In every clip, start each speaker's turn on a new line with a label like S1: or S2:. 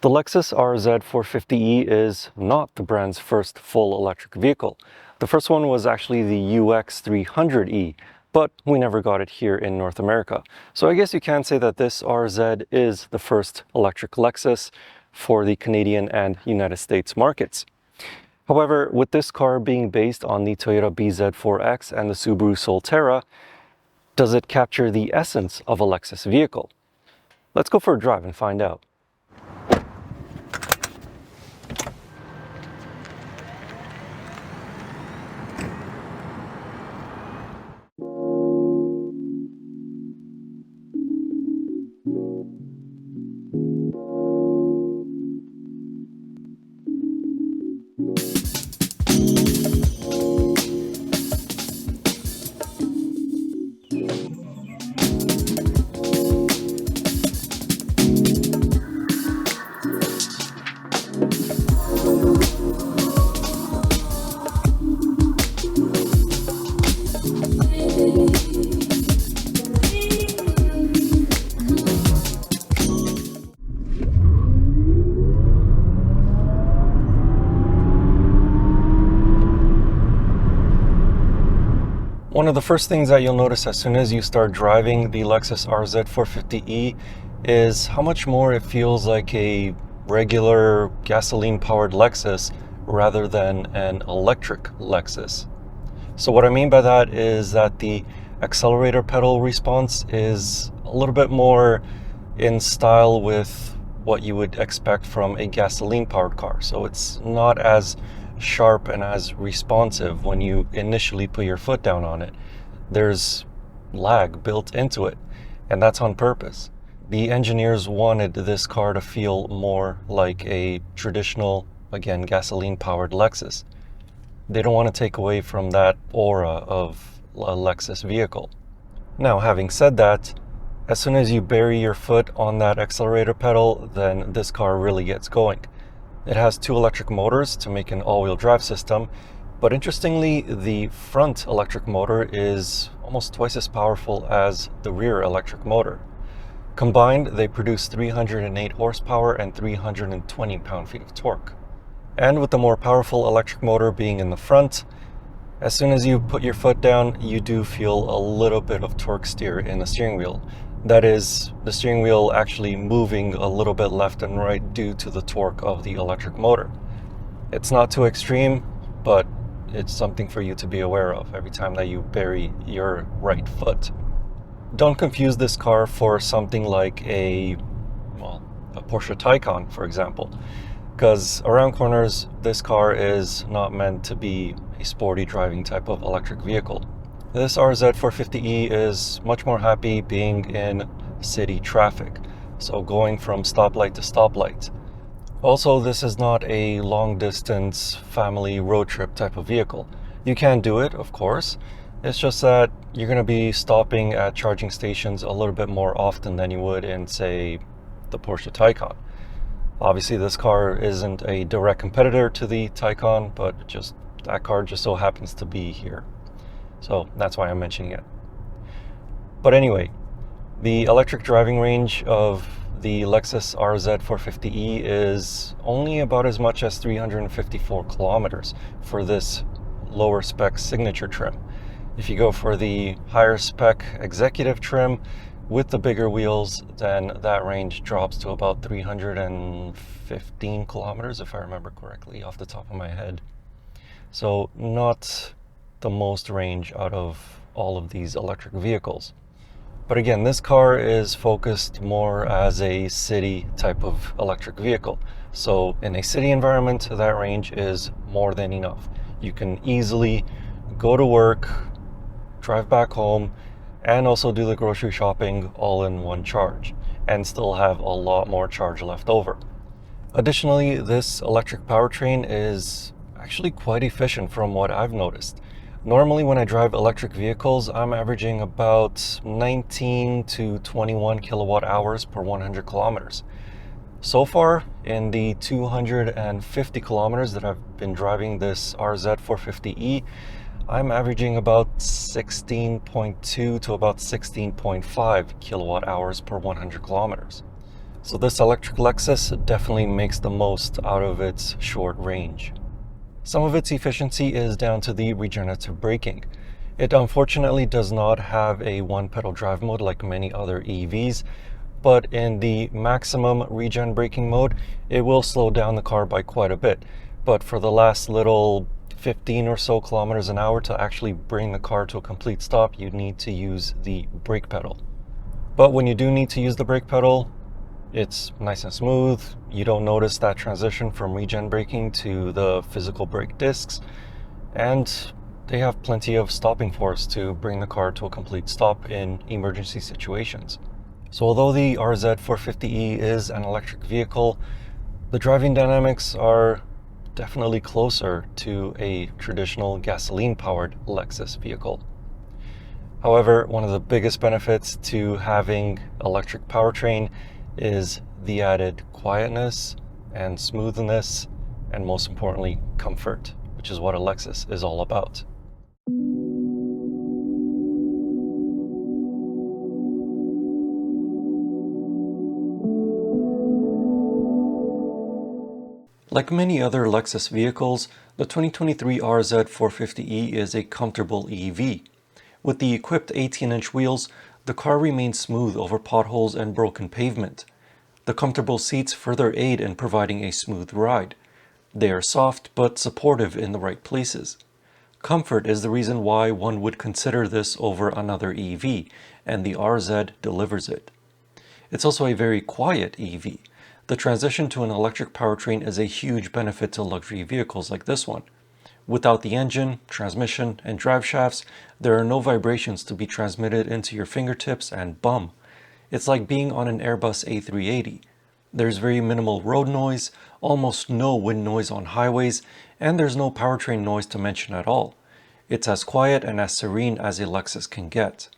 S1: The Lexus RZ450e is not the brand's first full electric vehicle. The first one was actually the UX300e, but we never got it here in North America. So I guess you can say that this RZ is the first electric Lexus for the Canadian and United States markets. However, with this car being based on the Toyota BZ4X and the Subaru Solterra, does it capture the essence of a Lexus vehicle? Let's go for a drive and find out. One of the first things that you'll notice as soon as you start driving the Lexus RZ450e is how much more it feels like a regular gasoline-powered Lexus rather than an electric Lexus. So what I mean by that is that the accelerator pedal response is a little bit more in style with what you would expect from a gasoline-powered car. So it's not as sharp and as responsive when you initially put your foot down on it. There's lag built into it, and that's on purpose. The engineers wanted this car to feel more like a traditional, again, gasoline-powered Lexus. They don't want to take away from that aura of a Lexus vehicle. Now, having said that, as soon as you bury your foot on that accelerator pedal, then this car really gets going. It has two electric motors to make an all-wheel drive system, but interestingly, the front electric motor is almost twice as powerful as the rear electric motor. Combined, they produce 308 horsepower and 320 pound-feet of torque. And with the more powerful electric motor being in the front, as soon as you put your foot down, you do feel a little bit of torque steer in the steering wheel. That is, the steering wheel actually moving a little bit left and right due to the torque of the electric motor. It's not too extreme, but it's something for you to be aware of every time that you bury your right foot. Don't confuse this car for something like a Porsche Taycan, for example, because around corners, this car is not meant to be a sporty driving type of electric vehicle. This RZ450e is much more happy being in city traffic, so going from stoplight to stoplight. Also, this is not a long-distance family road trip type of vehicle. You can do it, of course. It's just that you're going to be stopping at charging stations a little bit more often than you would in, say, the Porsche Taycan. Obviously, this car isn't a direct competitor to the Taycan, but just that car just so happens to be here. So that's why I'm mentioning it. But anyway, the electric driving range of the Lexus RZ450e is only about as much as 354 kilometers for this lower spec signature trim. If you go for the higher spec executive trim with the bigger wheels, then that range drops to about 315 kilometers, if I remember correctly off the top of my head. So not the most range out of all of these electric vehicles. But again, this car is focused more as a city type of electric vehicle. So in a city environment, that range is more than enough. You can easily go to work, drive back home, and also do the grocery shopping all in one charge, and still have a lot more charge left over. Additionally, this electric powertrain is actually quite efficient from what I've noticed. Normally when I drive electric vehicles, I'm averaging about 19 to 21 kilowatt hours per 100 kilometers. So far, in the 250 kilometers that I've been driving this RZ450e, I'm averaging about 16.2 to about 16.5 kilowatt hours per 100 kilometers. So this electric Lexus definitely makes the most out of its short range. Some of its efficiency is down to the regenerative braking. It unfortunately does not have a one-pedal drive mode like many other EVs, but in the maximum regen braking mode, it will slow down the car by quite a bit. But for the last little 15 or so kilometers an hour to actually bring the car to a complete stop, you need to use the brake pedal. But when you do need to use the brake pedal, it's nice and smooth. You don't notice that transition from regen braking to the physical brake discs, and they have plenty of stopping force to bring the car to a complete stop in emergency situations. So although the RZ450e is an electric vehicle, the driving dynamics are definitely closer to a traditional gasoline-powered Lexus vehicle. However, one of the biggest benefits to having electric powertrain is the added quietness and smoothness, and most importantly, comfort, which is what a Lexus is all about. Like many other Lexus vehicles, the 2023 RZ450e is a comfortable EV. With the equipped 18-inch wheels, the car remains smooth over potholes and broken pavement. The comfortable seats further aid in providing a smooth ride. They are soft but supportive in the right places. Comfort is the reason why one would consider this over another EV, and the RZ delivers it. It's also a very quiet EV. The transition to an electric powertrain is a huge benefit to luxury vehicles like this one. Without the engine, transmission, and drive shafts, there are no vibrations to be transmitted into your fingertips and bum. It's like being on an Airbus A380. There's very minimal road noise, almost no wind noise on highways, and there's no powertrain noise to mention at all. It's as quiet and as serene as a Lexus can get.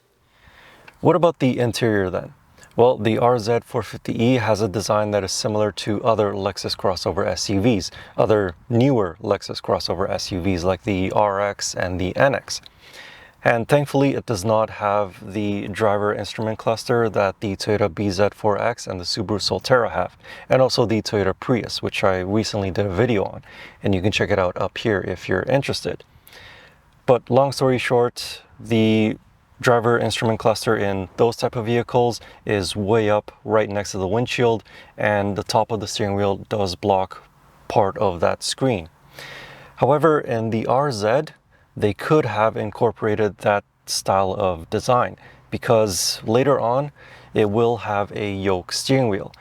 S1: What about the interior then? Well, the RZ450e has a design that is similar to other Lexus crossover SUVs, other newer Lexus crossover SUVs like the RX and the NX. And thankfully, it does not have the driver instrument cluster that the Toyota BZ4X and the Subaru Solterra have, and also the Toyota Prius, which I recently did a video on, and you can check it out up here if you're interested. But long story short, the driver instrument cluster in those type of vehicles is way up right next to the windshield, and the top of the steering wheel does block part of that screen. However, in the RZ, they could have incorporated that style of design, because later on it will have a yoke steering wheel.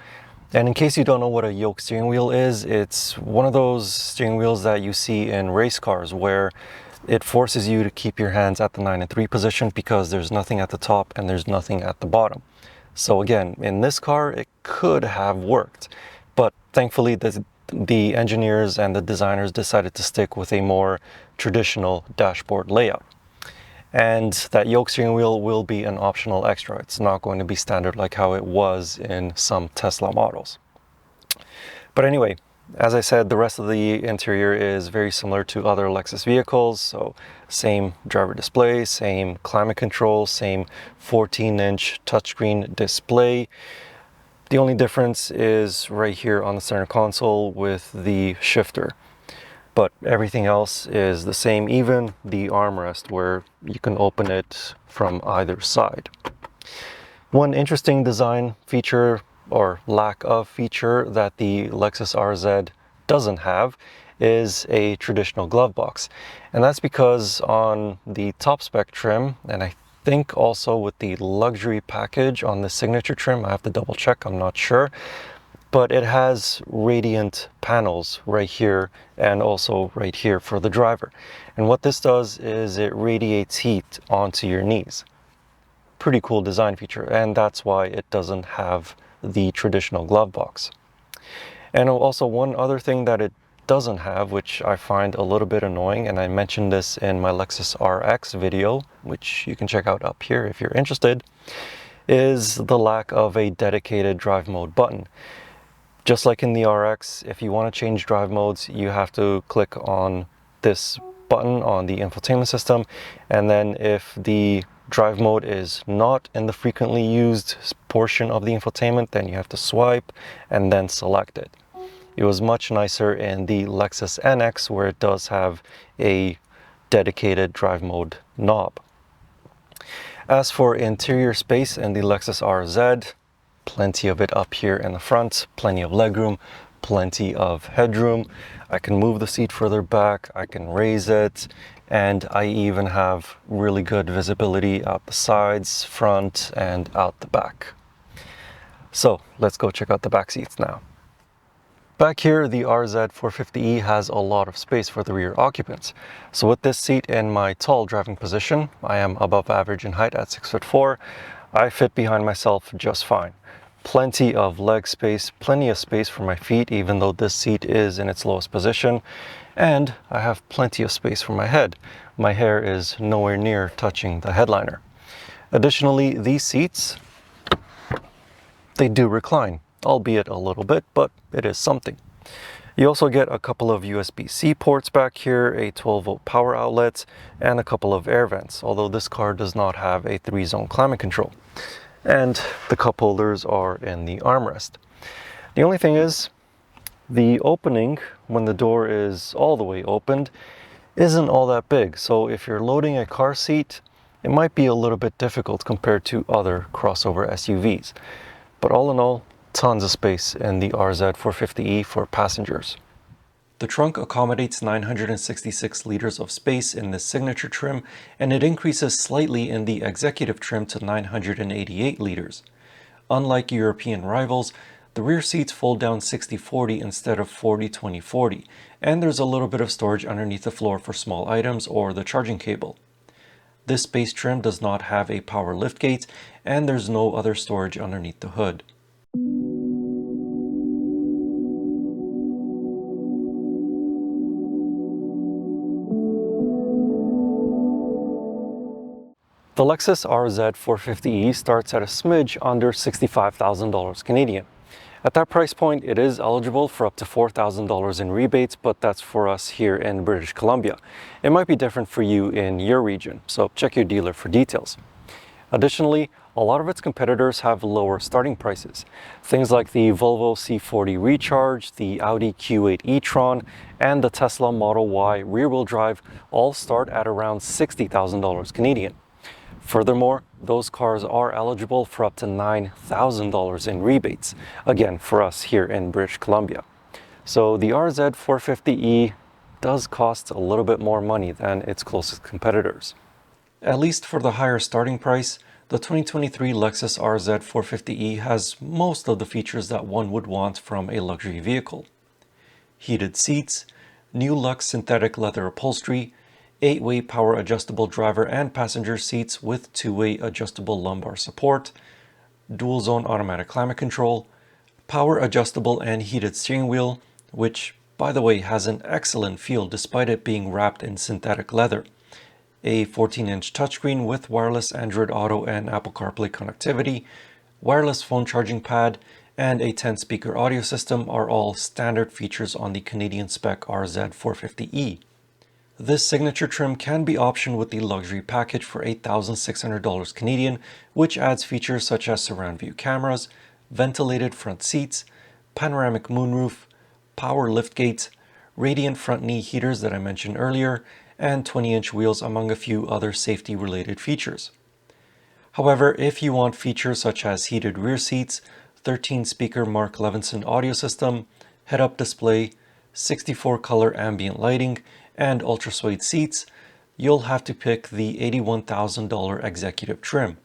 S1: And in case you don't know what a yoke steering wheel is, it's one of those steering wheels that you see in race cars where it forces you to keep your hands at the 9 and 3 position because there's nothing at the top and there's nothing at the bottom. So again, in this car, it could have worked, but thankfully the engineers and the designers decided to stick with a more traditional dashboard layout. And that yoke steering wheel will be an optional extra. It's not going to be standard like how it was in some Tesla models. But anyway, as I said, the rest of the interior is very similar to other Lexus vehicles. So same driver display, same climate control, same 14-inch touchscreen display. The only difference is right here on the center console with the shifter. But everything else is the same, even the armrest where you can open it from either side. One interesting design feature or lack of feature that the Lexus RZ doesn't have is a traditional glove box. And that's because on the top spec trim, and I think also with the luxury package on the signature trim, I have to double check, I'm not sure, but it has radiant panels right here and also right here for the driver. And what this does is it radiates heat onto your knees. Pretty cool design feature, and that's why it doesn't have the traditional glove box. And also one other thing that it doesn't have, which I find a little bit annoying, and I mentioned this in my Lexus RX video, which you can check out up here if you're interested, is the lack of a dedicated drive mode button. Just like in the RX, if you want to change drive modes, you have to click on this button on the infotainment system, and then if the drive mode is not in the frequently used portion of the infotainment, then you have to swipe and then select it. It was much nicer in the Lexus NX, where it does have a dedicated drive mode knob. As for interior space in the Lexus RZ, plenty of it up here in the front, plenty of legroom, plenty of headroom. I can move the seat further back, I can raise it, and I even have really good visibility out the sides, front, and out the back. So let's go check out the back seats now. Back here, the RZ450e has a lot of space for the rear occupants. So with this seat in my tall driving position, I am above average in height at 6'4". I fit behind myself just fine. Plenty of leg space, plenty of space for my feet, even though this seat is in its lowest position. And I have plenty of space for my head. My hair is nowhere near touching the headliner. Additionally, these seats, they do recline, albeit a little bit, but it is something. You also get a couple of USB-C ports back here, a 12-volt power outlet, and a couple of air vents, although this car does not have a 3-zone climate control. And the cup holders are in the armrest. The only thing is, the opening, when the door is all the way opened, isn't all that big. So if you're loading a car seat, it might be a little bit difficult compared to other crossover SUVs. But all in all, tons of space in the RZ450e for passengers. The trunk accommodates 966 liters of space in the signature trim, and it increases slightly in the executive trim to 988 liters. Unlike European rivals, the rear seats fold down 60/40 instead of 40/20/40, and there's a little bit of storage underneath the floor for small items or the charging cable. This base trim does not have a power liftgate, and there's no other storage underneath the hood. The Lexus RZ450e starts at a smidge under $65,000 Canadian. At that price point, it is eligible for up to $4,000 in rebates, but that's for us here in British Columbia. It might be different for you in your region, so check your dealer for details. Additionally, a lot of its competitors have lower starting prices. Things like the Volvo C40 Recharge, the Audi Q8 e-tron, and the Tesla Model Y rear-wheel drive all start at around $60,000 Canadian. Furthermore, those cars are eligible for up to $9,000 in rebates, again for us here in British Columbia. So the RZ450e does cost a little bit more money than its closest competitors. At least for the higher starting price, the 2023 Lexus RZ450e has most of the features that one would want from a luxury vehicle. Heated seats, new luxe synthetic leather upholstery, 8-way power adjustable driver and passenger seats with 2-way adjustable lumbar support, dual zone automatic climate control, power adjustable and heated steering wheel, which by the way has an excellent feel despite it being wrapped in synthetic leather, a 14-inch touchscreen with wireless Android Auto and Apple CarPlay connectivity, wireless phone charging pad, and a 10-speaker audio system are all standard features on the Canadian spec RZ450e. This signature trim can be optioned with the luxury package for $8,600 Canadian, which adds features such as surround view cameras, ventilated front seats, panoramic moonroof, power liftgates, radiant front knee heaters that I mentioned earlier, and 20-inch wheels among a few other safety-related features. However, if you want features such as heated rear seats, 13-speaker Mark Levinson audio system, head-up display, 64-color ambient lighting, and ultra-suede seats, you'll have to pick the $81,000 executive trim.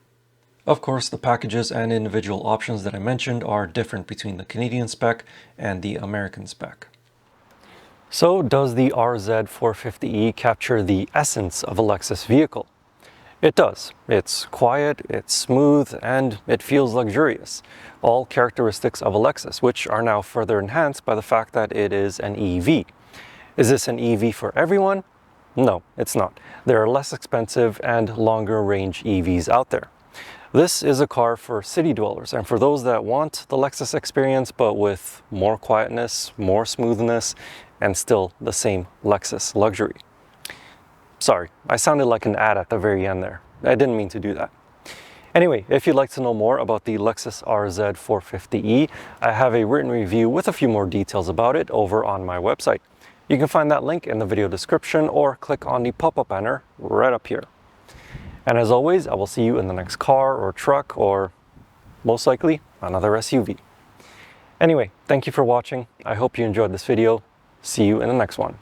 S1: Of course, the packages and individual options that I mentioned are different between the Canadian spec and the American spec. So does the RZ450e capture the essence of a Lexus vehicle? It does. It's quiet, it's smooth, and it feels luxurious. All characteristics of a Lexus, which are now further enhanced by the fact that it is an EV. Is this an EV for everyone? No, it's not. There are less expensive and longer range EVs out there. This is a car for city dwellers and for those that want the Lexus experience but with more quietness, more smoothness, and still the same Lexus luxury. Sorry, I sounded like an ad at the very end there. I didn't mean to do that. Anyway, if you'd like to know more about the Lexus RZ450e, I have a written review with a few more details about it over on my website. You can find that link in the video description or click on the pop-up banner right up here. And as always, I will see you in the next car or truck or most likely another SUV. Anyway, thank you for watching. I hope you enjoyed this video. See you in the next one.